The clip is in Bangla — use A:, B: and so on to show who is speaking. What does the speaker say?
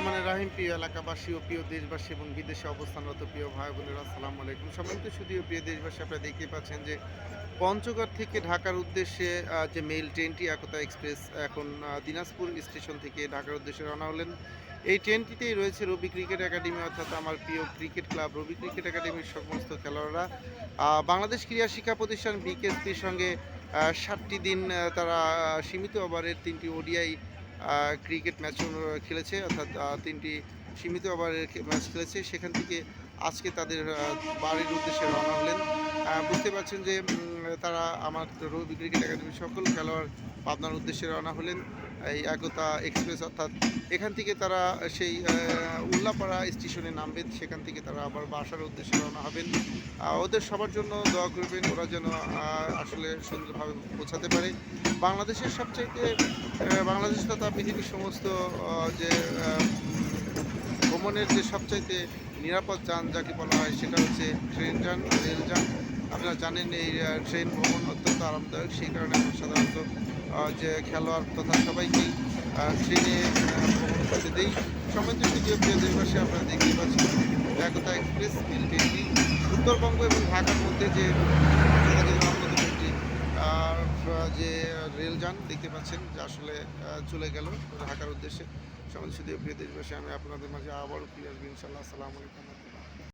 A: রহমানির রহিম। প্রিয় এলাকাবাসী ও প্রিয় দেশবাসী এবং বিদেশে অবস্থানরত প্রিয় ভাই বোনেরা, আসসালামু আলাইকুম। সম্মানিত সুধী ও প্রিয় দেশবাসী, আপনারা দেখতেই পাচ্ছেন যে পঞ্চগড় থেকে ঢাকার উদ্দেশ্যে যে মেইল ট্রেনটি একতা এক্সপ্রেস এখন দিনাজপুর স্টেশন থেকে ঢাকার উদ্দেশ্যে রওনা হলেন। এই ট্রেনটিতেই রয়েছে রবি ক্রিকেট একাডেমি, অর্থাৎ আমার প্রিয় ক্রিকেট ক্লাব রবি ক্রিকেট একাডেমির সমস্ত খেলোয়াড়রা। বাংলাদেশ ক্রীড়া শিক্ষা প্রতিষ্ঠান বিকেএসপির সঙ্গে ৭টি দিন তারা সীমিত ওভারের ৩টি ওডিআই ক্রিকেট ম্যাচও খেলেছে, অর্থাৎ ৩টি সীমিত ওভারের ম্যাচ খেলেছে। সেখান থেকে আজকে তাদের বাড়ির উদ্দেশ্যে রওনা হলেন। বুঝতে পারছেন যে তারা আমার রবি ক্রিকেট একাডেমির সকল খেলোয়াড় পাবনার উদ্দেশ্যে রওনা হলেন এই একতা এক্সপ্রেস, অর্থাৎ এখান থেকে তারা সেই উল্লাপাড়া স্টেশনে নামবেন। সেখান থেকে তারা আবার বাসার উদ্দেশ্যে রওনা হবেন। ওদের সবার জন্য দোয়া করবেন, ওরা যেন আসলে সুন্দরভাবে পৌঁছাতে পারে। বাংলাদেশের সবচাইতে বাংলাদেশ তথা পৃথিবীর সমস্ত যে ভ্রমণের যে সবচাইতে নিরাপদ যান যাকে বলা হয় সেটা হচ্ছে ট্রেন যান, রেল যান। আপনারা জানেন এই ট্রেন ভ্রমণ অত্যন্ত আরামদায়ক, সেই কারণে আমরা সাধারণত যে খেলোয়াড় তথা সবাইকেই ট্রেনে ভ্রমণ করতে দেই। সম্মানিত সুধীয় প্রিয় দেশবাসী, আপনারা দেখতেই পাচ্ছেন একতা এক্সপ্রেস মেল ট্রেনটি উত্তরবঙ্গ এবং ঢাকার মধ্যে যে অন্যতম একটি যে রেলযান দেখতে পাচ্ছেন যে আসলে চলে গেল ঢাকার উদ্দেশ্যে। সমাজ সুধীয় প্রিয় দেশবাসী, আমি আপনাদের মাঝে আবারও ফিরে আসবো ইনশাল্লাহ। আসসালামু আলাইকুম।